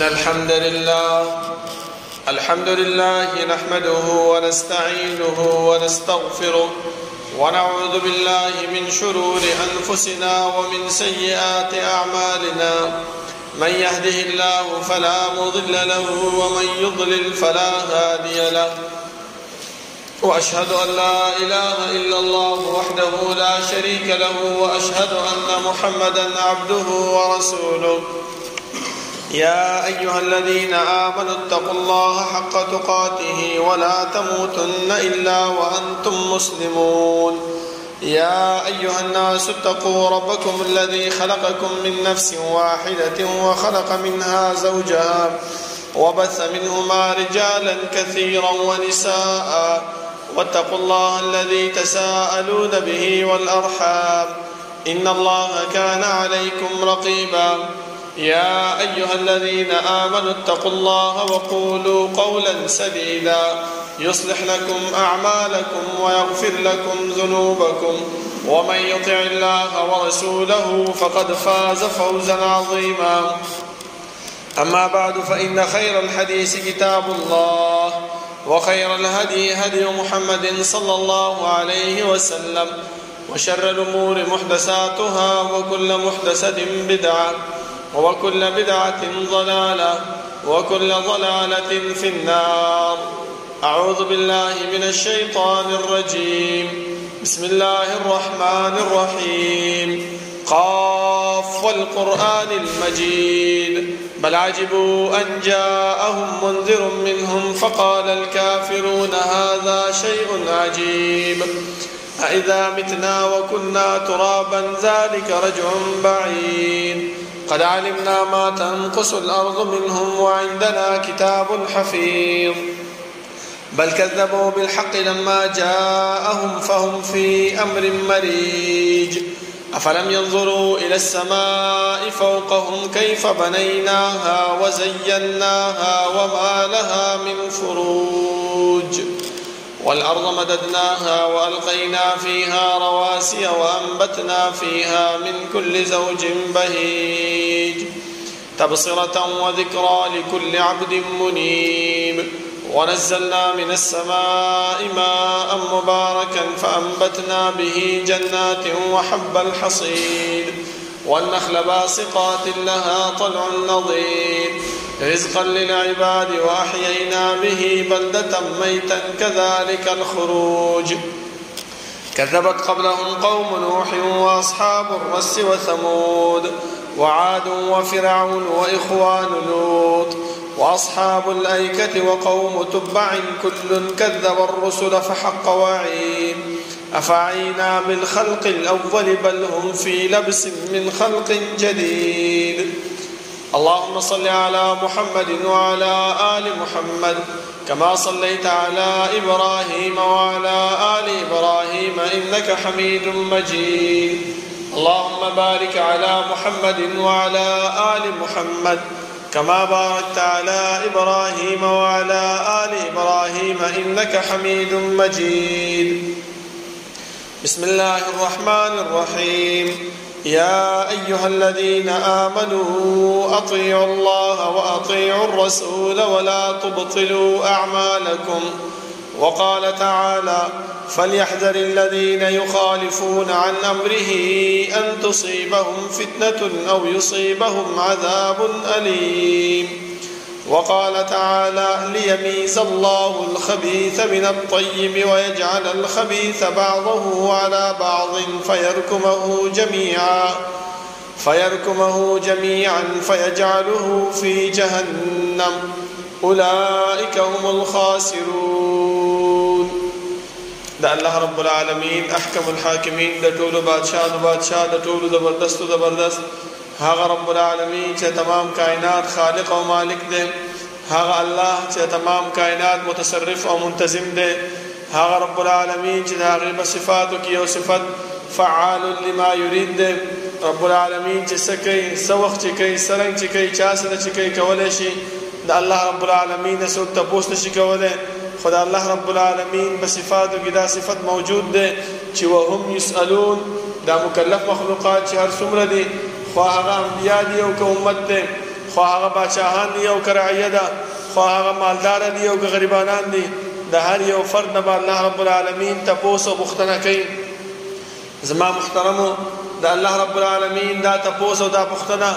الحمد لله نحمده ونستعينه ونستغفره ونعوذ بالله من شرور أنفسنا ومن سيئات أعمالنا. من يهده الله فلا مضل له ومن يضلل فلا هادي له، وأشهد أن لا إله إلا الله وحده لا شريك له، وأشهد أن محمدا عبده ورسوله. يا أيها الذين آمنوا اتقوا الله حق تقاته ولا تموتن إلا وأنتم مسلمون. يا أيها الناس اتقوا ربكم الذي خلقكم من نفس واحدة وخلق منها زوجها وبث منهما رجالا كثيرا ونساء، واتقوا الله الذي تساءلون به والأرحام، إن الله كان عليكم رقيبا. يا أيها الذين آمنوا اتقوا الله وقولوا قولا سديدا يصلح لكم أعمالكم ويغفر لكم ذنوبكم، ومن يطع الله ورسوله فقد فاز فوزا عظيما. أما بعد، فإن خير الحديث كتاب الله، وخير الهدي هدي محمد صلى الله عليه وسلم، وشر الأمور محدثاتها، وكل محدثة بدعة، وكل بدعة ضلالة، وكل ضلالة في النار. أعوذ بالله من الشيطان الرجيم. بسم الله الرحمن الرحيم. قاف والقرآن المجيد بل عجبوا أن جاءهم منذر منهم فقال الكافرون هذا شيء عجيب أإذا متنا وكنا ترابا ذلك رجع بعيد قد علمنا ما تنقص الأرض منهم وعندنا كتاب حفيظ بل كذبوا بالحق لما جاءهم فهم في أمر مريج أفلم ينظروا إلى السماء فوقهم كيف بنيناها وزيناها وما لها من فروج والأرض مددناها وألقينا فيها رواسي وأنبتنا فيها من كل زوج بهيج تبصرة وذكرى لكل عبد منيب ونزلنا من السماء ماء مباركا فأنبتنا به جنات وحب الحصيد والنخل باسقات لها طلع نضيد رزقا للعباد وأحيينا به بلدة ميتا كذلك الخروج كذبت قبلهم قوم نوح وأصحاب الرس وثمود وعاد وفرعون وإخوان لوط وأصحاب الأيكة وقوم تبع كل كذب الرسل فحق وعيد أفعينا بالخلق الأول بل هم في لبس من خلق جديد. اللهم صل على محمد وعلى آل محمد كما صليت على إبراهيم وعلى آل إبراهيم إنك حميد مجيد. اللهم بارك على محمد وعلى آل محمد كما باركت على إبراهيم وعلى آل إبراهيم إنك حميد مجيد. بسم الله الرحمن الرحيم. يا أيها الذين آمنوا أطيعوا الله وأطيعوا الرسول ولا تبطلوا أعمالكم. وقال تعالى فليحذر الذين يخالفون عن أمره أن تصيبهم فتنة أو يصيبهم عذاب أليم. وقال تعالى ليميز الله الخبيث من الطيب ويجعل الخبيث بعضه على بعض فيركمه جميعا فيجعله في جهنم أولئك هم الخاسرون. دا الله رب العالمين احکم الحاکمین دا ټولو بادشاہ دا ټولو زبردست هغه رب العالمین چې تمام کائنات خالق او مالک دی، هغه الله چې تمام کائنات متصرف او منتظم دی، هغه رب العالمین چې دا غیب صفاتو کې یو صفت فعال لما يريد دی، رب العالمین چې سکه سوخت چې کوي سرنګ چې کوي چا سره چې کوي کولای شي دا الله رب العالمین څوک تاسو نشي کولای. خدا الله رب العالمین بصفاتو کې دا صفت موجود دی چې وهم يسألون دا مکلف مخلوقات چې هر څومره دي خو هغه انبیاء دي او که امت دی خو هغه بادشاهان دي او کرعیه ده، خو هغه مالدار دي او غریبانان دي، د هر یو فرد نه الله رب العالمین تپوس او پوښتنه کوي. زما محترمو د الله رب العالمین دا تپوس او دا پوښتنه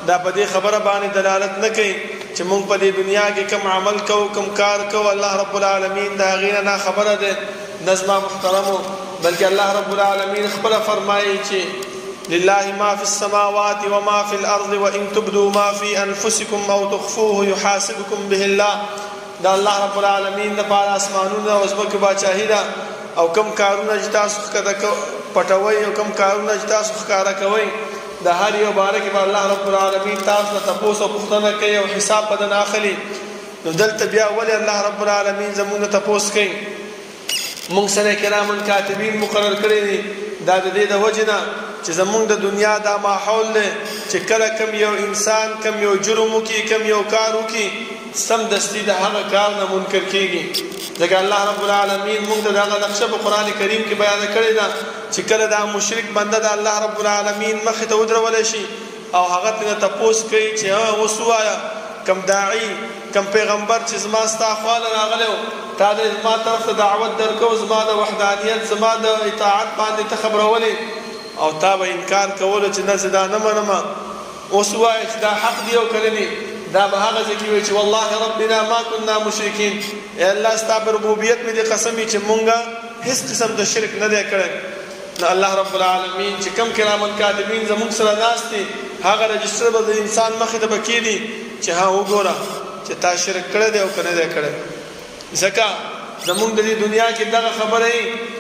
دا په دې خبره باندې دلالت نه کوي چې موږ په دې دنیا کې کوم عمل کوو کوم کار کوو، الله رب العالمین دا غیر نه خبره ده. نظم محترمو بلکې الله رب العالمین خپل فرمایي چې لله ما فی السماوات وما فی الارض وان تبدوا ما فی انفسکم او تخفوه یحاسبکم به الله. دا الله رب العالمین د پاره اسمانونو او زمکه بادشاہی ده او کوم کارونه چې تاسو پټوي او کوم کارونه چې تاسو ښکارا کوي د هر یو باره کې الله رب العالمین تاسو ته تپوس او پوښتنه کوي او حساب بدن اخلي. نو دلته بیا ولې الله رب العالمین زموږ ته تپوس کوي؟ موږ سره کرامن کاتبین مقرر کړی دي دا د دې د وجنه چې زموږ د دنیا دا ماحول دی چې کله کم یو انسان کم یو جرم وکي کم یو کار وکي سم دستی د هغه کار نه منکر کیږي. ځکه الله رب العالمین موږ ته دا نقشه په قران کریم کې بیان کړی ده چې کله دا مشرک بنده د الله رب العالمین مخ ته ودرول شي او هغه ته تپوس کوي چې وسوایا کم داعی کم پیغمبر چې زما ستا خواله راغلو تا د زما طرف ته دعوت درکو زما د وحدانیت زما د اطاعت باندې ته خبرولې او تا به انکار کولو چې نه زدا نه منم. وسوایا چې دا حق دی او کلنی دا به هغه ځکه وي چې والله ربنا ما كنا مشرکین. ای الله ستا په ربوبیت مې دې قسم چې مونږه هیڅ قسم د شرک نه دی کړی. نو الله رب العالمین چې کم کرامن کاتبین زموږ سره ناست دي هغه رجسټر به د انسان مخې ته بکې دي چې ها وګوره چې تا شرک کړی دی او که نه دی کړی. ځکه زموږ د دې دنیا کې دغه خبره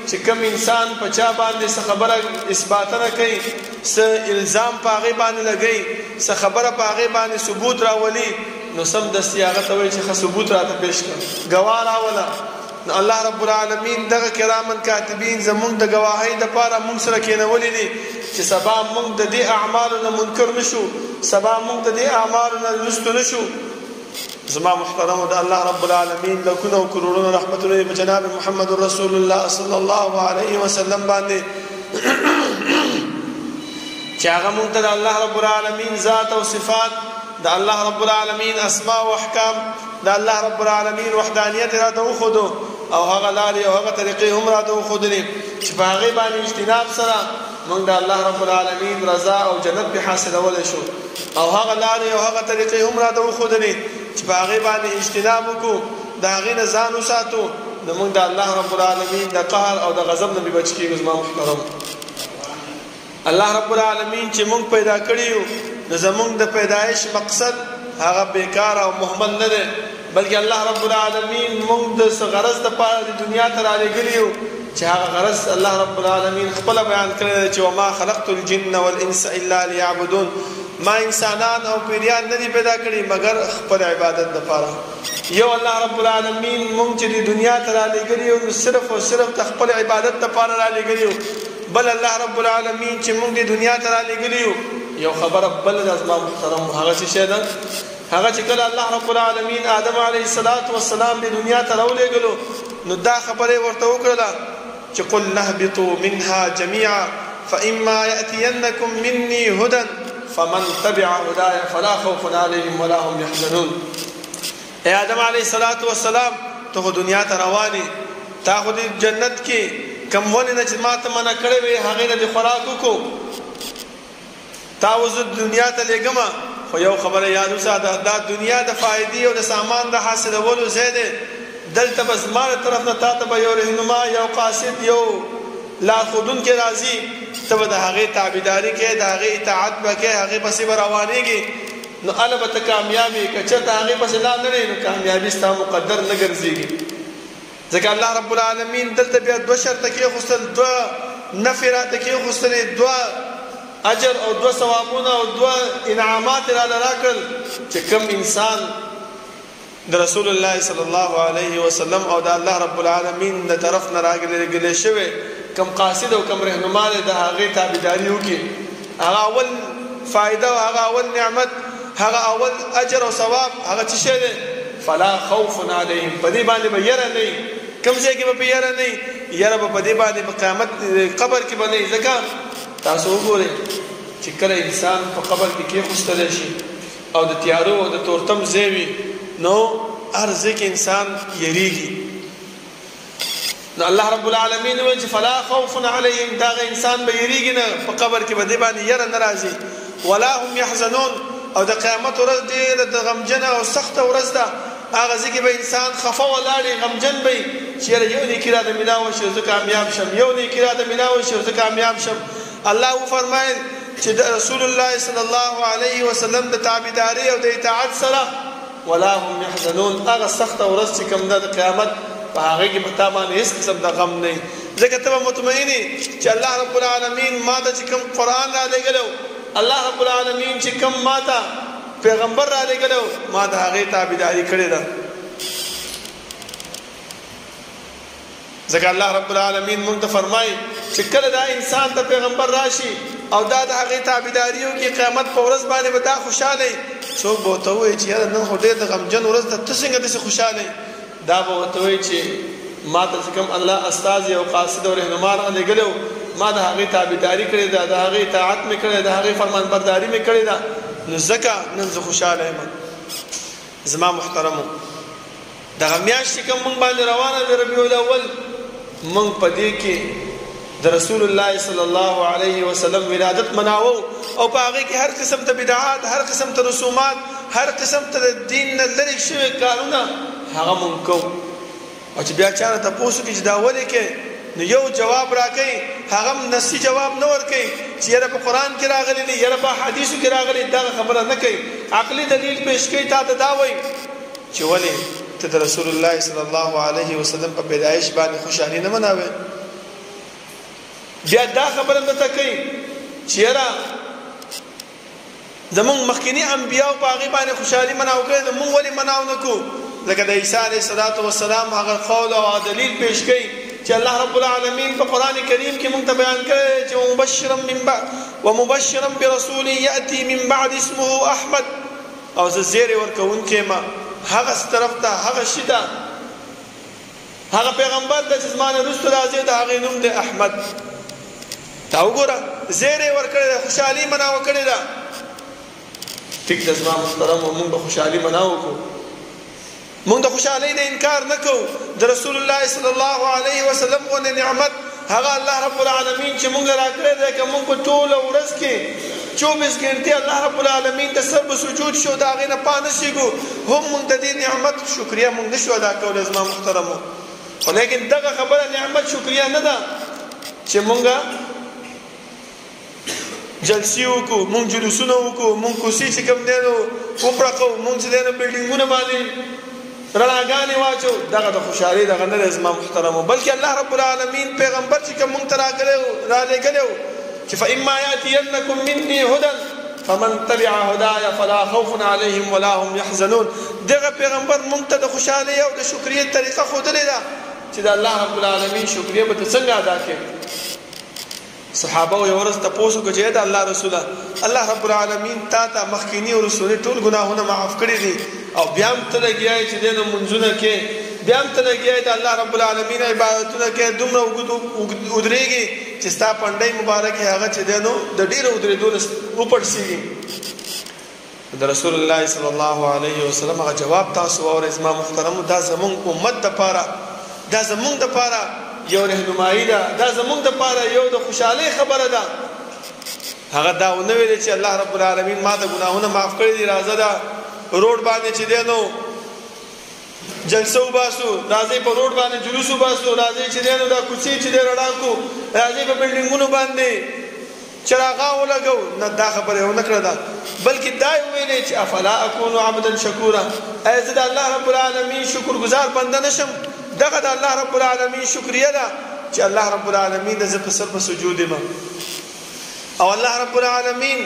چې کم انسان په چا باندې څه خبره اثباتنه کوي څه الزام په هغې باندې لګوي څه خبره په هغې باندې ثبوت راولي نو سم دستي هغه ته وایي چې ښه ثبوت راته پیش کړه ګواه راوله. نو الله رب العالمین دغه کرامن کاتبین زموږ د ګواهۍ دپاره موږ سره کېنولي دي چې سبا موږ د دې اعمالو نه منکر نشو، سبا موږ د دې اعمالو نه لستو نشو. زما محترمو د الله رب العالمین لکونه او کروڑونه رحمتونه په جناب محمد رسول الله صلی الله علیه وسلم باندې چې هغه مونږ ته د الله رب العالمین ذات او صفات د الله رب العالمین اسماء او احکام د الله رب العالمین وحدانیت را ته وښودو او هغه لارې او هغه طریقې هم را ته وښودلې چې په هغې باندې اجتناب سره مونږ د الله رب العالمین رضا او جنت به حاصلولی شو او هغه لارې او هغه طریقې هم را ته وښودلې چې په هغې باندې اجتناب وکړو د هغې نه ځان وساتو نو مونږ د الله رب العالمین د قهر او د غضب نه به بچ کېږو. زما محترم الله رب العالمین چې مونږ پیدا کړي یو نو زمونږ د پیدایش مقصد هغه بیکار او مهمل نه دی بلکې الله رب العالمین مونږ د څه غرض دپاره د دنیا ته رالیږلي یو چې هغه غرض الله رب العالمین خپله بیان کړی دی چې وما خلقت الجن والانس الا لیعبدون. ما انسانان او پیریان نه دي پیدا کړي مګر خپل عبادت دپاره. یو الله رب العالمین مونږ چې د دنیا ته رالیږلي یو نو صرف او صرف د خپل عبادت دپاره رالیږلي یو. بل الله رب العالمین چې مونږ د دنیا ته رالیږلي یو یو خبره بل ده زما محترم هغه څه شی ده هغه چې کله الله رب العالمین آدم علیه السلام د دنیا ته راولېږلو نو دا خبره ورته وکړله چې قل نهبطوا منها جميعا فإما يأتينكم مني هدى فمن تبع هداي فلا خوف عليهم ولا هم يحزنون. اے آدم علیه السلام ته دنیا ته روانې تا خو د جنت کې کم ونې نه چې ما ته منع کړی وې هغې نه دې خوراک وکړو تا اوس دنیا ته لېږمه خو یو خبره یاد وساته دا دنیا د فایدې او د سامان د حاصلولو ځای دی. دلته به زما د طرف نه تا ته به یو رهنما یو قاصد یو لارښودونکی راځي ته به د هغې تابعداري کوې د هغې اطاعت به کوې هغې پسې به روانېږي نو هله به ته کامیاب یې که چېرته هغې پسې لا نه نو کامیابي ستا مقدر نه ګرځېږي. ځکه الله رب العالمین دلته بیا دوه شرطه کېښوستل دوه نفې راته کېښوستلې دوه اجر او دوه ثوابونه او دوه انعامات راله راکړل چې کوم انسان د رسول الله صلی الله علیه وسلم او د الله رب العالمین د طرف نه راګلې شوی کم قاصد او کم رهنما د هغې تابعداري وکړي هغه اول فایده او هغه اول نعمت هغه اول اجر او ثواب هغه څه شی دی فلا خوف علیهم په دې باندې به یره نه کوم ځای کې به یره نه یره به په دې باندې په قیامت قبر کې به نه ځکه تاسو وګورئ چې کله انسان په قبر کې کېښوستلی شي او د تیارو او د تورتم ځای وي نو هر ځای کې انسان یریږي. نو الله رب العالمین وایي چې فلا خوف علیهم، دغه انسان به یریږي نه، په قبر کې به دې باندې یره نه راځي. ولا هم یحزنون، او د قیامت ورځ ډېره د غمجنه او سخته ورځ ده. هغه ځای کې به انسان خفه ولاړې غمجن به وي چې یاره یو نیکي راته میلاو شي زه کامیاب شم، یو نیکي راته میلاو شي زه کامیاب شم. الله وفرمایل چې د رسول الله صلی الله علیه وسلم د تابعداري او د اطاعت سره ولا هم یحزنون، هغه سخته ورځ چې کوم ده د قیامت په هغه کې به تا باندې هېڅ قسم د غم نه وي. ځکه ته به مطمئن یې چې الله رب العالمین ما ته چې کوم قرآن را لېږلی، الله رب العالمین چې کوم ما ته پیغمبر را لېږلی، ما د هغې تابعداري کړې ده. ځکه الله رب العالمین موږ ته فرمایي چې کله دا انسان ته پیغمبر راشي او دا د هغې تابعداري وکړي، قیامت په ورځ باندې به دا خوشحاله وي. څوک به ورته ووایي چې یاره نن خو ډېر د غمجن ورځ ده، ته څنګه داسې خوشحاله یې؟ دا به ورته وایي چې ما ته چې کوم الله استازي او قاصد او رهنما را لېږلی، ما د هغې تابعداري کړې ده، د هغې اطاعت مې کړې ده، د هغې فرمانبرداري مې کړې ده، نو ځکه نن زه خوشحاله یم. زما محترمو، دغه میاشت چې کوم موږ باندې روانه ده ربیع الاول، موږ په دې کې د رسول الله صلی الله علیه وسلم ولادت مناوو، او په هغې کې هر قسم ته بدعات، هر قسم ته رسومات، هر قسم ته د دین نه لرې شوي کارونه هغه موږ کوو. او چې بیا چا نه تپوس وکړي چې دا ولې کې، نو یو جواب راکوي، هغه هم نصي جواب نه ورکوي چې یاره په قرآن کې راغلی دی، یاره په حدیثو کې راغلی، دغه خبره نه کوي. عقلي دلیل پیش کوي، تا ته دا وایي چې ولې ته د رسول الله صلی الله علیه وسلم په پیدایش باندې خوشحالي نه مناوې. بیا دا خبره درته کوي چې یاره زمونږ مخکیني انبیاو په هغې باندې خوشحالي مناو کړې ده، موږ ولې مناو نه کړو؟ لکه د عیسی علیه السلام هغه قول او دلیل پیش کوي چې الله رب العالمین په قرآن کریم کې موږ ته بیان کړی چې ومبشرا برسول یأتي من بعد اسمه احمد، او زه زیری ورکوونکی یم هغه طرف ته، هغه شي ته، هغه پیغمبر ته چې زما نه وروسته راځي، د هغې نوم دی احمد. تا وګوره، زیری ورکړی ده، خوشحالي مناوه کړې ده. ټیک ده زما محترمو، موږ به خوشحالي مناوه کړو، موږ د خوشحالۍ نه انکار نه کوو. د رسول الله صلی الله علیه وسلم غوندې نعمت هغه الله رب العالمین چې موږ له راکړی دی، که موږ په ټوله ورځ کې 24 ګنټې الله رب العالمین ته سر به سجود شو، د هغې نه پا نه شیږو، هم موږ د دې نعمت شکریه موږ نشو ادا کولی زما محترمو. خو لیکن دغه خبره نعمت شکریه نه ده چې موږ جلسې وکړو، موږ جلوسونه وکړو، موږ کوسې چې کوم دی نو وپړقو، موږ چې دی نو بلډینګونه باندې رڼاګانې واچو. دغه د خوشحالۍ دغه نه دی زما محترمو، بلکې الله رب العالمین پیغمبر چې کوم موږ ته رالېږلی و چې فإما یأتینکم مني هدى فمن تبع هداي فلا خوف علیهم ولا هم یحزنون. دغه پیغمبر موږ ته د خوشحالۍ او د شکریې طریقه ښودلې ده چې د الله رب العالمین شکریه به ته څنګه ادا کړې. صحابه یو ورځ تپوس وکړو چې د الله رسوله، الله رب العالمین تا ته مخکیني او رسولي ټول ګناهونه معاف کړي دي، او بیا هم ته لګیا چې دی نو منځونه کې، بیا هم ته لګیا د الله رب العالمین عبادتونه کې، دومره ودرېږي چې ستا پنډۍ مبارکې هغه چې دی نو د ډېره ودرېدو نه وپړسېږي. د رسول الله صلی الله علیه وسلم هغه جواب تاسو واورئ زما محترمو. دا زمونږ امت دپاره، دا زمونږ دپاره یو رهنمایي ده، دا زمونږ دپاره یو د خوشحالۍ خبره ده. هغه دا ونه ویلې چې الله رب العالمین ما د ګناهونه معاف کړي دي، راځه دا روډ باندې چې دی نو جلسه وباسو، راځئ په روډ باندې جلوس وباسو، راځئ چې دی نو دا کوڅې چې دی رڼا کړو، راځئ په بلډینګونو باندې چراغا ولګو. نه، دا خبره یې ونه کړه ده، بلکې دا یې ویلې چې افلا اکونو عبدا شکورا، ایا زه د الله رب العالمین شکر گزار بنده نشم؟ دغه د الله رب العالمین شکریه ده چې الله رب العالمین د زه په سر په سجود یم، او الله رب العالمین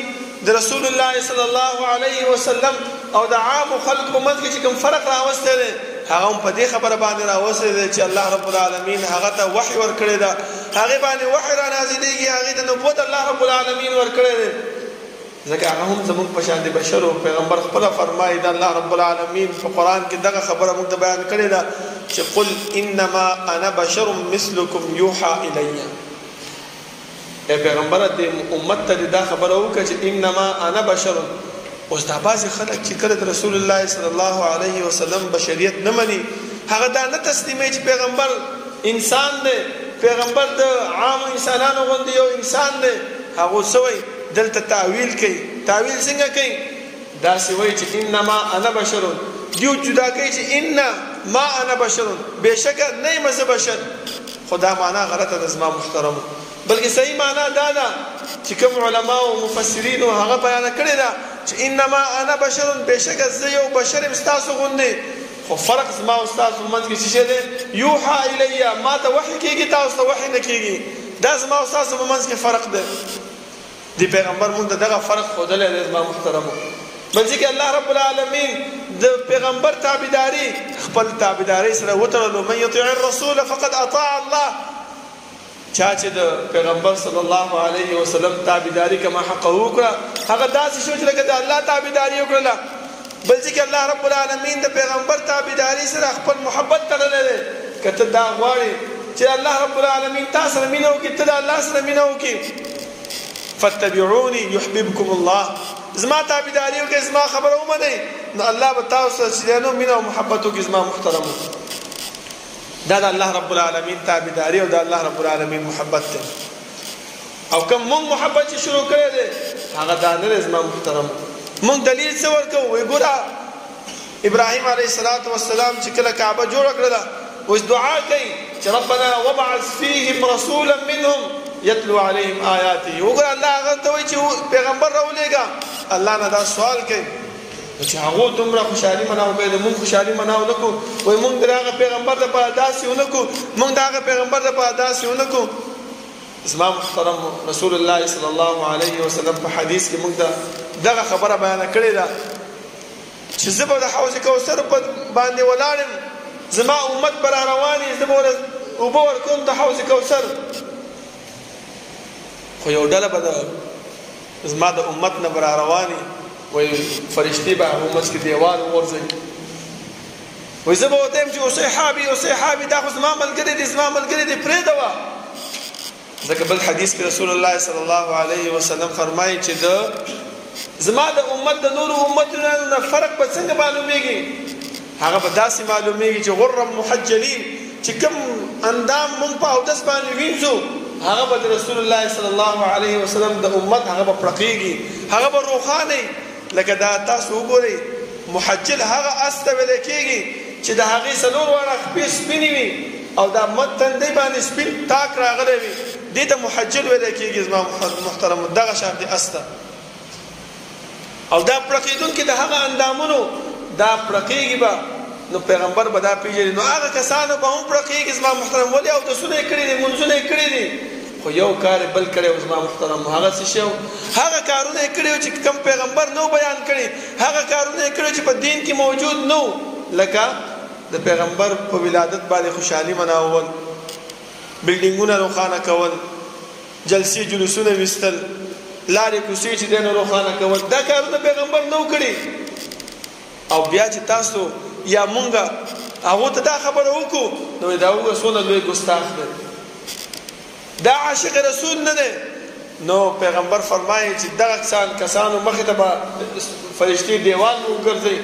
د رسول الله صلی الله علیه وسلم او د عامو خلقو منځ کې چې کوم فرق راوستی دی هغه هم په دې خبره باندې راوستی دی چې الله رب العالمین هغه ته وحی ورکړی ده، هغې باندې وحی را نازلېږي، هغې ته نبوت الله رب العالمین ورکړی دی. ځکه هغه هم زموږ په شان د بشر و پیغمبر خپله فرمایي د الله رب العالمین په قرآن کې دغه خبره موږ ته بیان کړې ده چې قل انما انا بشر مثلکم یوحى الی. ای پیغمبره د امت ته دا خبره وکړه چې انما انا بشر، اوس دا بعضې خلک چې کله د رسول الله صلی الله علیه وسلم بشریت نه مني هغه دا نه تسلیموي چې پیغمبر انسان دی پیغمبر د عام انسانانو غوندې یو انسان دی هغه څه وایي دلته تعویل کوي تعویل څنګه کوي داسې وایي چې انما انا بشر دیو جدا کوي چې ان ما انا بشر بېشکه نه یم زه بشر خو دا معنا غلطه ده زما محترمو بلکې صحیح معنا دا ده چې کوم علما او مفسرینو هغه بیانه کړې ده چې انما انا بشر بېشکه زه یو بشر یم ستاسو غوندې خو فرق زما او ستاسو منځ کې څه شی دی یوحا الی ما ته وحی کېږي تاسو ته وحی نه کېږي دا زما او ستاسو په منځ کې فرق دی دی پیغمبر مونږ ته دغه فرق ښودلی دی زما محترمو بل ځکه الله رب العالمین د پیغمبر تابعداري خپل تابعداري سره وتړلو من یطیع الرسول فقد اطاع الله چا چې د پیغمبر صلی الله علیه وسلم تابعداري کما حق وکړه هغه داسې شو چې لکه د الله تابعداري وکړله بل ځکه الله رب العالمین د پیغمبر تابعداري سره خپل محبت تړلی دی که ته دا غواړې چې الله رب العالمین تا سره مینه وکړي ته د الله سره مینه وکړي فاتبعوني يحببكم الله زما تابعداري وکړئ زما خبره ومنئ نو الله به تاسو سره چې دی نو مینه او محبت وکړي زما محترمو دا د الله رب العالمین تابعداري او د الله رب العالمین محبت دی او کوم مونږ محبت چې شروع کړی دی هغه دا نه دی زما محترمو مونږ دلیل څه ورکوو وایي ګوره ابراهیم علیه السلام چې کله کعبه جوړه کړله اوس دعا کوي چې ربنا وابعث فیهم رسولا منهم یتلو علیهم آیاته وګوره الله هغه ته وایي چې پیغمبر راولېږه الله نه دا سوال کوي چې هغه دومره خوشحالي مناو کوي د مونږ خوشحالي مناو نه کوو وایي مونږ د هغه پیغمبر دپاره داسې ونه کړو مونږ د هغه پیغمبر دپاره داسې ونه کړو زما محترم رسول الله صلی الله علیه وسلم په حدیث کې مونږ ته دغه خبره بیانه کړې ده چې زه به د حوض کوثر باندې ولاړ یم زما امت به را روانې زه به اوبه ورکوم د حوض کوثر خو یو ډله به زما د امت نه به را روانې وایي فرشتې به هغه منځ کې دیوال وغورځوي وایي زه به ورته یم چې اوسیحابي دا خو زما ملګری دی زما ملګری دی پرېږده ځکه بل حدیث کې رسول الله صلی الله علیه وسلم فرمایي چې زما د امت د نورو امتونو نه فرق به څنګه معلومیږي هغه به داسې معلومیږي چې غرم محجلین چې کوم اندام مونږ په اودس باندې وینځو هغه به د رسول الله صلی الله علیه وسلم د امت هغه به پړقېږي هغه به روښانه لکه دا تاسو وګورئ محجل هغه اس ته ویل کېږي چې د هغې څلور واړه خپې سپینې وي او دا مد تندی باندې سپین تاک راغلی وي دې ته محجل ویل کېږي زما محترم دغه شان دي اس ته او دا پړقېدونکي د هغه اندامونو دا پړقېږي به نو پیغمبر به دا پېژني نو هغه کسانو به هم پړقېږي زما محترم ولې اودسونه یې کړي دي لمونځونه یې کړي دي خو یو کار یې بل کړی و زما محترم هغه څه شی هغه کارونه یې کړي و چې کوم پیغمبر نو بیان کړي هغه کارونه یې کړي چې په دین کې موجود نو لکه د پیغمبر په ولادت باندې خوشحالي مناول بلډینګونه روښانه کول جلسې جلوسونه ویستل لارې کوڅې چې دی نو روښانه کول دا کارونه پیغمبر نو کړي او بیا چې تاسو یا مونږه هغو ته دا خبره وکړو نو دا وګوره څونه لوی ګستاخ دی دا عاشق رسول نه دی نو پیغمبر فرمایي چې دغه کسانو مخې ته به فرشتې دیوال وګرځوي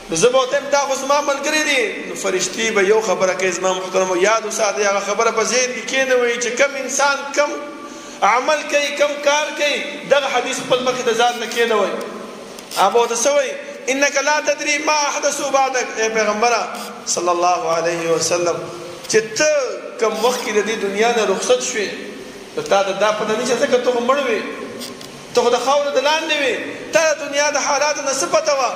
نو زه به ورته یم دا خو زما ملګري دي نو فرشتې به یو خبره کوي زما محترمو یاد وساتئ هغه خبره په ذهن کې کېنوئ چې کم انسان کم عمل کوي کم کار کوي دغه حدیث خپل مخې ته ځان نه کېنوئ هغه به ورته څه وایي انک لا تدري ما احدثوا بعدک ای پیغمبره صلی الله علیه وسلم چې ته کوم مخکې د دې دنیا نه رخصت شوې نو تا ته دا پته نشته ځکه ته خو مړ وې ته خو د خاورو د لاندې وې تا د دنیا د حالاتو نه څه پته وه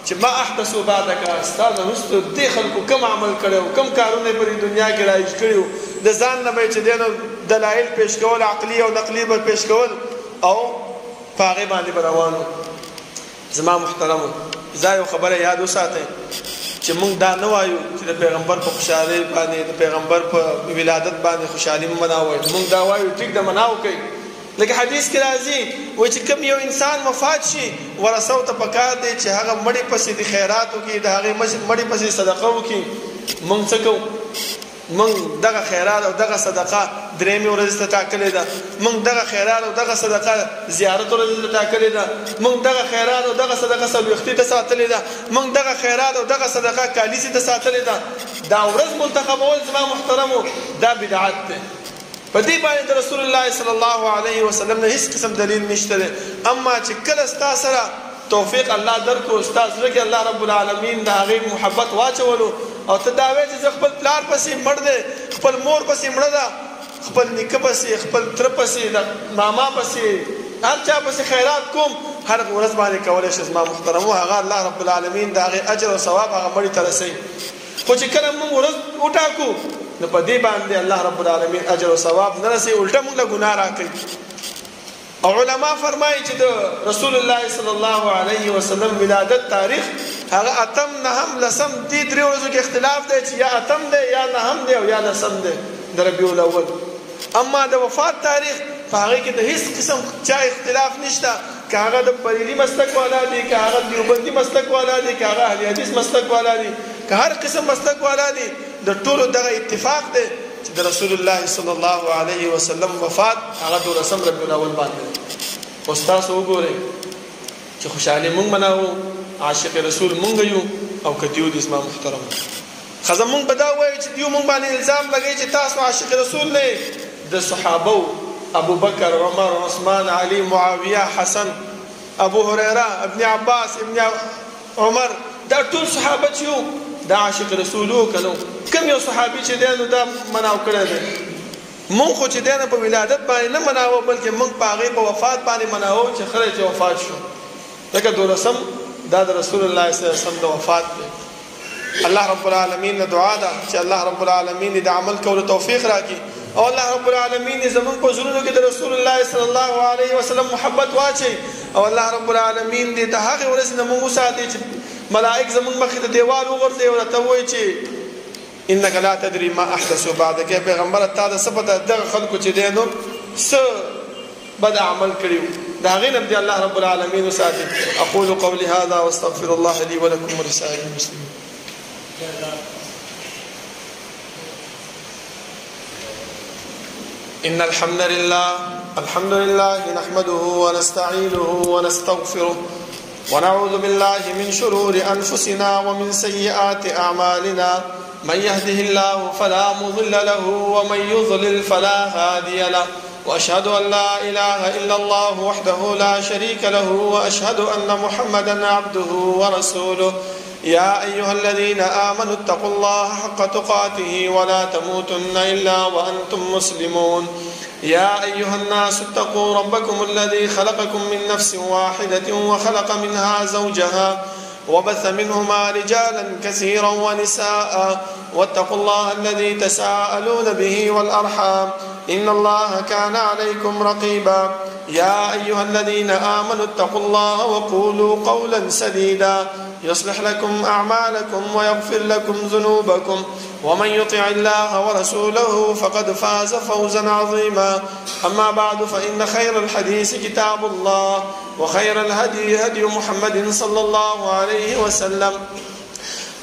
چې ما احدثوا بعدک ستا نه وروسته دې خلکو کم عمل کړی و کم کارونه یې په دې دنیا کې رایج کړي وو د ځان نه به یې چې دی نو دلایل پیش کول عقلي او نقلي به پیش کول او په هغې باندې به روان و زما محترمو دا یو خبره یاد وساتئ چې موږ دا نه وایو چې د پیغمبر په خوشحالۍ باندې د پیغمبر په ولادت باندې خوشحالي مناوئ موږ دا وایو ټیک د مناو کوي لکه حدیث کې راځي وایي چې کوم یو انسان وفات شي ورثو ته پکار دی چې هغه مړي پسې د خیرات وکړي د هغې مړي پسې صدقه وکړي موږ څه کوو موږ دغه خیرات او دغه صدقه درېمې ورځې ته ټاکلې ده، موږ دغه خیرات او دغه صدقه زیارت ورځې ته ټاکلې ده، موږ دغه خیرات او دغه صدقه څلوېښتې ته ساتلې ده، موږ دغه خیرات او دغه صدقه کالیسې ته ساتلې ده. دا ورځ منتخبول زما محترمو دا بدعت دی. په دې باندې د رسول الله صلی الله علیه وسلم نه هیڅ قسم دلیل نشته دی. اما چې کله ستا سره توفیق الله درکو، ستا زړه کې الله رب العالمین د هغې محبت واچولو او ته دا وایې چې زه خپل پلار پسې مړ دی، خپل مور پسې مړه ده، خپل نیکه پسې، خپل تره پسې، د ماما پسې، هر چا پسې خیرات کوم، هر ورځ باندې کولی شي زما محترمو، هغه الله رب العالمین د هغې اجر او ثواب هغه مړي ته رسوي. خو چې کله موږ ورځ وټاکو نو په دې باندې الله رب العالمین اجر او ثواب نه رسوي، الټه موږ له ګناه راکوي. او علما فرمایي چې د رسول الله صلی الله علیه وسلم ولادت تاریخ هغه اتم نهم لسم دې درې ورځو کې اختلاف دی چې یا اتم دی یا نهم دی او یا لسم دی د ربیع الاول. اما د وفات تاریخ په هغې کې د هیڅ قسم چا اختلاف نشته، که هغه د بریلي مسلک والا دي، که هغه دیوبندي مسلک والا دي، که هغه اهل حدیث مسلک والا دي، که هر قسم مسلک والا دي، د ټولو دغه اتفاق دی چې د رسول الله صلی الله علیه وسلم وفات هغه 12 ربیع الاول باندې. اوس تاسو وګورئ چې خوشحالي مونږ مناوو، عاشق رسول مونږ یو او که دیو دي زما محترم ښځه مونږ به دا وایو چې دیو مونږ باندې الزام لګوي چې تاسو عاشق رسول نه. د صحابو ابو بکر، عمر، عثمان، علي، معاویه، حسن، ابو هريره، ابن عباس، ابن عمر، دا ټول صحابه چې یو دا عاشق رسول وو که نو؟ کوم یو صحابي چې دی نو دا مناو کړی دی؟ مونږ خو چې دی نه په ولادت باندې نه مناوه، بلکې مونږ په هغې په وفات باندې مناوه چې خلک چې وفات شو. لکه 12 دا د رسول الله صلی الله علیه وسلم د وفات دی. الله رب العالمین نه دعا ده چې الله رب العالمین د عمل کولو توفیق راکړي او الله رب العالمین زموږ په زړونو کې د رسول الله صلی الله علیه وسلم محبت واچوي او الله رب العالمین دې د هغې ورځې نه موږ وساتي چې ملائک زموږ مخې ته دیوال وغورځوي او راته ووایي چې انک لا تدري ما احدثوا بعدک. پیغمبره تا د څه پته دغه خلکو چې دی نو څه بد عمل کړي، د هغې نه دې الله رب العالمین وساتي. اقول قولي هذا واستغفر الله لي ولكم ولسائر المسلمين. إن الحمد لله نحمده ونستعينه ونستغفره ونعوذ بالله من شرور أنفسنا ومن سيئات أعمالنا. من يهده الله فلا مضل له ومن يضلل فلا هادي له، وأشهد أن لا إله إلا الله وحده لا شريك له، وأشهد أن محمدا عبده ورسوله. يا أيها الذين آمنوا اتقوا الله حق تقاته ولا تموتن إلا وأنتم مسلمون. يا أيها الناس اتقوا ربكم الذي خلقكم من نفس واحدة وخلق منها زوجها وبث منهما رجالا كثيرا ونساء، واتقوا الله الذي تساءلون به والأرحام إن الله كان عليكم رقيبا. يا أيها الذين آمنوا اتقوا الله وقولوا قولا سديدا يصلح لكم أعمالكم ويغفر لكم ذنوبكم، ومن يطع الله ورسوله فقد فاز فوزا عظيما. أما بعد فإن خير الحديث كتاب الله، وخير الهدي هدي محمد صلى الله عليه وسلم،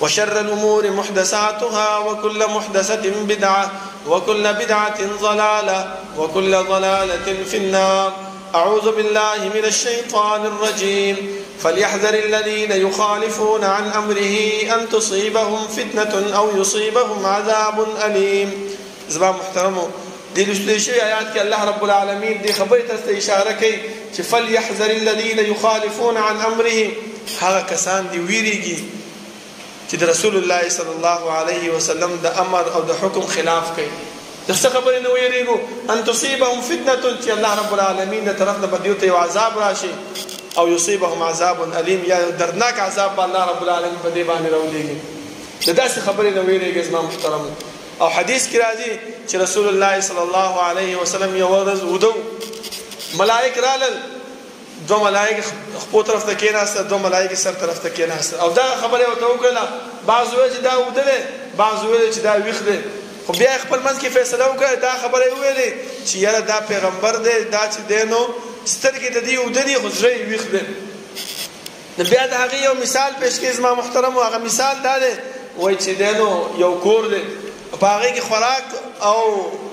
وشر الأمور محدثاتها، وكل محدثة بدعة، وكل بدعة ضلالة، وكل ضلالة في النار. أعوذ بالله من الشيطان الرجيم. فليحذر الذين يخالفون عن أمره أن تصيبهم فتنة أو يصيبهم عذاب أليم. زبا محترمو دي لسلشي آيات کې الله رب العالمین دي خبرې ته اشاره کوي چې فليحذر الذين يخالفون عن أمره، هغه کسان دي ویریږي چې د رسول الله صلی الله علیه وسلم د امر او د حکم خلاف کوي. د څه خبرې نه ویریږو؟ ان تصيبهم فتنة، چې الله رب العالمین د طرف نه بدیو ته عذاب راشي، او يصيبهم عذاب الیم، یا دردناک عذاب به الله رب العالمین په دې باندې راولېږي. د داسې خبرې نه ویریږئ زما محترمو. او حدیث کې راځي چې رسول الله صلی الله علیه وسلم یو ورځ ودو، ملائک رالل، دو ملائک خپل طرف ته کېناستل، دو ملائک سر طرف ته کېناستل، او دا خبره ورته وکړه. بعض ویل چې دا وده دی، بعض ویل چې دا ویښ دی، خو بیا خپل منځ کې فیصله وکړه. دا خبره یې وویلې چې یاره دا پیغمبر دی، دا چې دی نو سترګې د دې وده دي خو زړه یې ویښ دی. نو بیا د هغې یو مثال پیش کړي زما محترمو. هغه مثال دا دی، وایي چې دی نو یو کور دی، په هغې کې خوراک او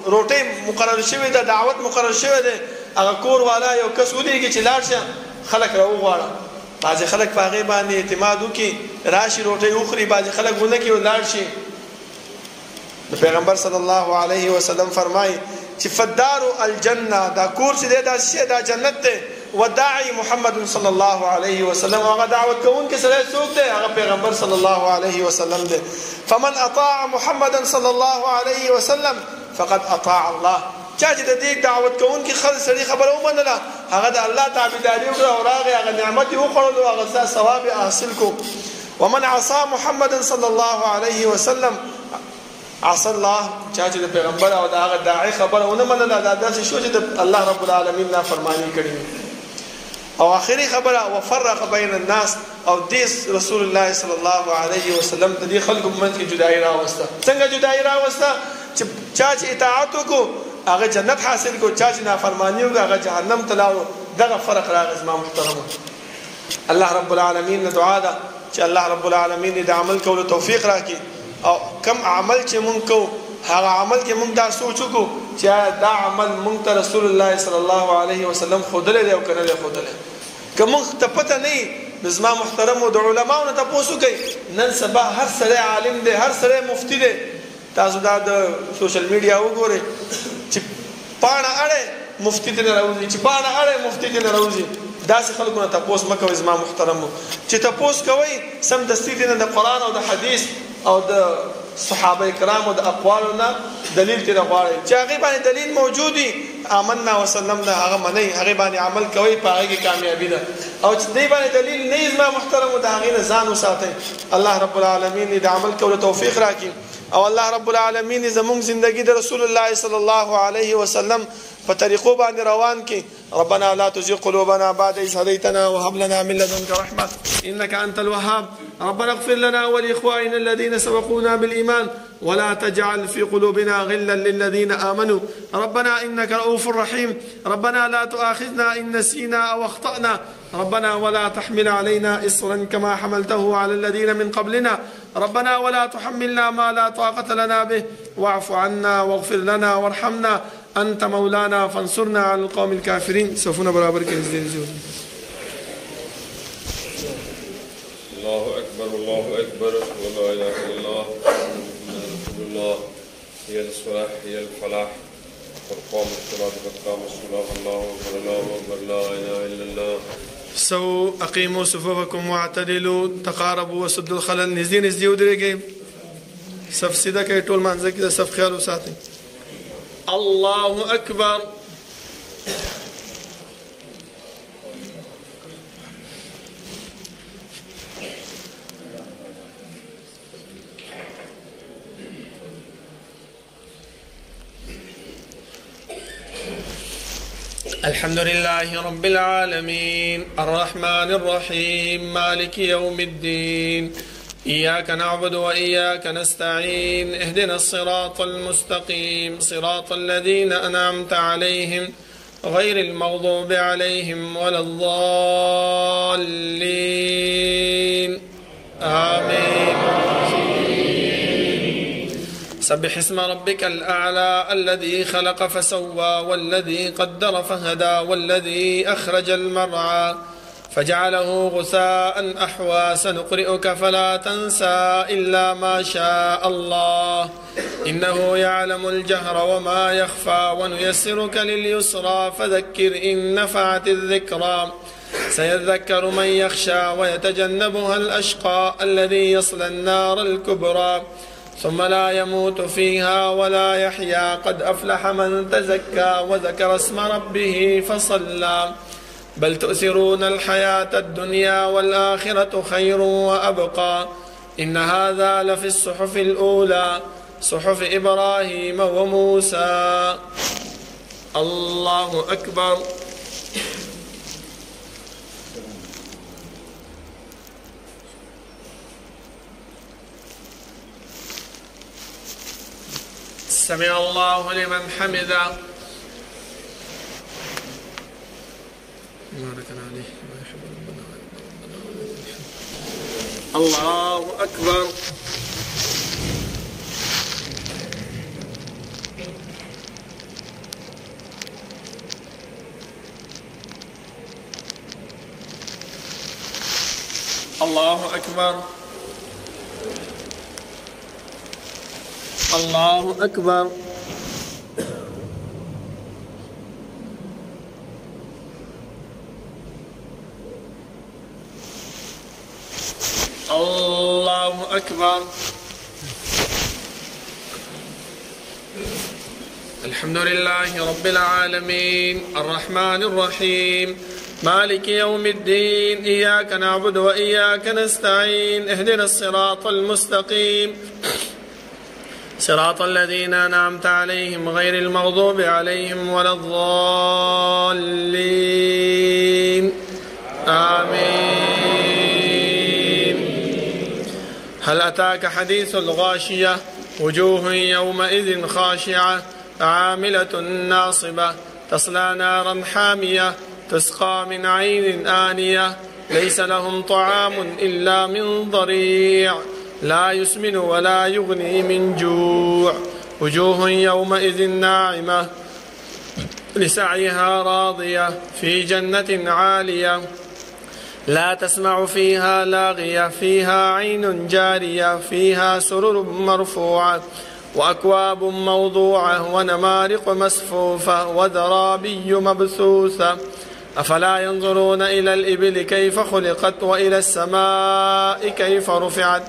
روټۍ مقرر شوې ده، دعوت مقرر شوی دی. هغه کور والا یو کس ولېږي چې لاړ شه خلک راوغواړه. بعضې خلک په هغې باندې اعتماد وکړي، راشي روټۍ وخوري، بعضې خلک ونه کړي ولاړ شي. د پیغمبر صلی الله علیه وسلم فرمایي چې فدار الجنه، دا کور چې دی دا شی دا جنت دی. وداعي محمد صلی الله علیه وسلم، هغه دعوت کوونکی سړی څوک دی؟ هغه پیغمبر صلی الله علیه وسلم دی. فمن اطاع محمد صلی الله علیه وسلم فقد اطاع الله. چا چې د دې دعوت کوونکی سړي خبره ومنله، هغه د الله تابعداري وکړه او راغی هغه نعمت یې وخوړلو، هغه ثواب یې حاصل کو. ومن عصى محمد صلی الله علیه وسلم عصى الله. چا چې د پیغمبر او د هغه داعي خبره ونه منله، دا داسې شو چې د الله رب العالمین نافرماني کړې. او آخري خبره وفرق بین الناس، او دې رسول الله صلی الله علیه وسلم د دې خلکو په منځ کې جدایي راوسته. څنګه جدایي راوسته؟ چې چا چې اطاعت وکړو هغه جنت حاصل کو، چا چې نافرماني وکړه هغه جهنم ته لاړو. دغه فرق راغی زما محترمو. الله رب العالمین نه دعا ده چې الله رب العالمین د عمل کولو توفیق راکړي، او کم عمل چې مونږ کوو هغه عمل کې مونږ دا سوچ وکړو چې دا عمل مونږ ته رسول الله صلی الله علیه وسلم ښودلی دی او که نه دی ښودلی. که مونږ ته پته نه وي نو زما محترمو د علماو نه تپوس وکړئ. نن سبا هر سړی عالم دی، هر سړی مفتی دی. تاسو دا د سوشل میډیا وګورئ چې پاڼه اړی مفتی ته نه راوځي، چې پاڼه اړی مفتی ته نه راوځي. داسې خلکو نه تپوس مه کوئ زما محترمو. چې تپوس کوئ سمدستي دې نه د قرآن او د حدیث او د صحابه کرامو د اقوالو نه دلیل ترې غواړئ، چې هغې باندې دلیل موجود وي. آمنا وسلم نه هغه منئ، هغې باندې عمل کوئ، په هغې کې کامیابي ده. او چې دې باندې دلیل نه وي زما محترمو، د هغې نه ځان وساتئ. الله رب العالمین د عمل کولو توفیق راکړي، او الله رب العالمین زموږ زندگی د رسول الله صلی الله علیه وسلم په طریقو باندې روان کړي. ربنا لا تزغ قلوبنا بعد إذ هديتنا وهب لنا من لدنك رحمة إنك أنت الوهاب. ربنا اغفر لنا ولإخواننا الذين سبقونا بالإيمان ولا تجعل في قلوبنا غلا للذين آمنوا ربنا إنك رؤوف رحيم. ربنا لا تؤاخذنا إن نسينا أو أخطأنا ربنا ولا تحمل علينا إصرا كما حملته على الذين من قبلنا ربنا ولا تحملنا ما لا طاقة لنا به واعف عنا واغفر لنا وارحمنا أنت مولانا فانصرنا على القوم الكافرين. صفونا برابر کے الله أكبر الله أكبر ولا إله إلا الله رسول الله. هي الصلاح هي الفلاح قد قام الصلاة قد قام الصلاة الله أكبر لا إله إلا الله. سو اقیموا صفوفکم واعتدلوا تقاربوا وسدوا الخلل. نږدې ودرېږئ، صف سیده کړئ، ټول مانځه کې د صف خیال وساتئ. الله اکبر. الحمد لله رب العالمين الرحمن الرحيم مالك يوم الدين إياك نعبد وإياك نستعين اهدنا الصراط المستقيم صراط الذين أنعمت عليهم غير المغضوب عليهم ولا الضالين آمين. سبح اسم ربك الأعلى الذي خلق فسوى والذي قدر فهدى والذي أخرج المرعى فجعله غثاء أحوى. سنقرئك فلا تنسى إلا ما شاء الله إنه يعلم الجهر وما يخفى ونيسرك لليسرى فذكر إن نفعت الذكرى سيذكر من يخشى ويتجنبها الأشقى الذي يصلى النار الكبرى ثم لا يموت فيها ولا يحيا. قد أفلح من تزكى وذكر اسم ربه فصلى بل تؤثرون الحياة الدنيا والآخرة خير وأبقى إن هذا لفي الصحف الأولى صحف إبراهيم وموسى. الله أكبر. سمع الله لمن حمده. باركنا عليه ما يحب ربنا الله أكبر. الله أكبر الله أكبر الله أكبر. الحمد لله رب العالمين الرحمن الرحيم مالك يوم الدين إياك نعبد وإياك نستعين اهدنا الصراط المستقيم صراط الذين أنعمت عليهم غير المغضوب عليهم ولا الضالين آمين. هل أتاك حديث الغاشية وجوه يومئذ خاشعة عاملة ناصبة تصلى نارا حامية تسقى من عين آنية ليس لهم طعام إلا من ضريع لا يسمن ولا يغني من جوع وجوه يومئذ ناعمة لسعيها راضية في جنة عالية لا تسمع فيها لاغية فيها عين جارية فيها سرر مرفوعة وأكواب موضوعة ونمارق مسفوفة وزرابي مبثوثة أفلا ينظرون إلى الإبل كيف خلقت وإلى السماء كيف رفعت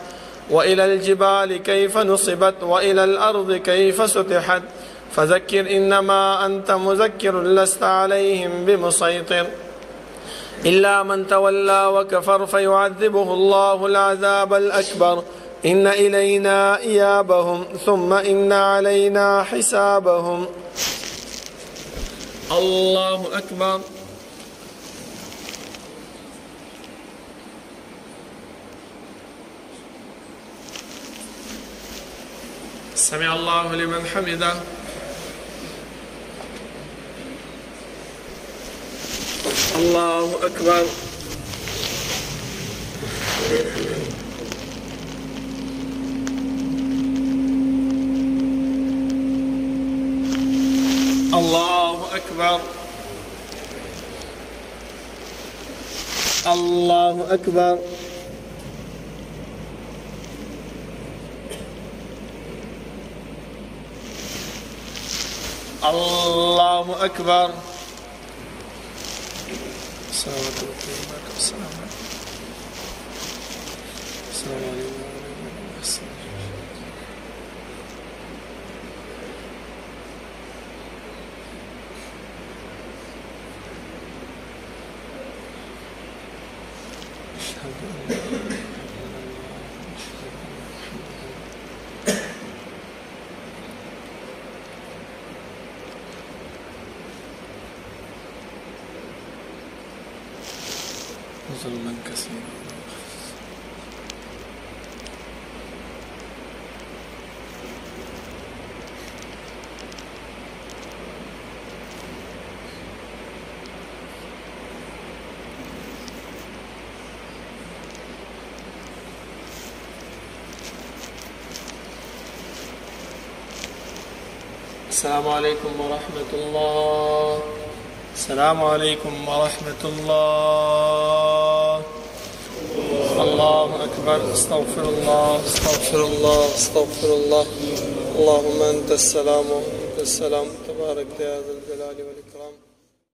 وإلى الجبال كيف نصبت وإلى الأرض كيف سطحت فذكر إنما أنت مذكر لست عليهم بمسيطر إلا من تولى وكفر فيعذبه الله العذاب الأكبر إن إلينا إيابهم ثم إن علينا حسابهم. الله أكبر. سمع الله لمن حمده. الله أكبر. الله أكبر. الله أكبر. الله أكبر. السلام عليكم. السلام عليكم. السلام عليكم. ظلما كثيرا. السلام عليكم ورحمة الله. السلام عليكم ورحمة الله. الله أكبر. استغفر الله استغفر الله استغفر الله. اللهم أنت السلام وأنت السلام تبارك يا ذا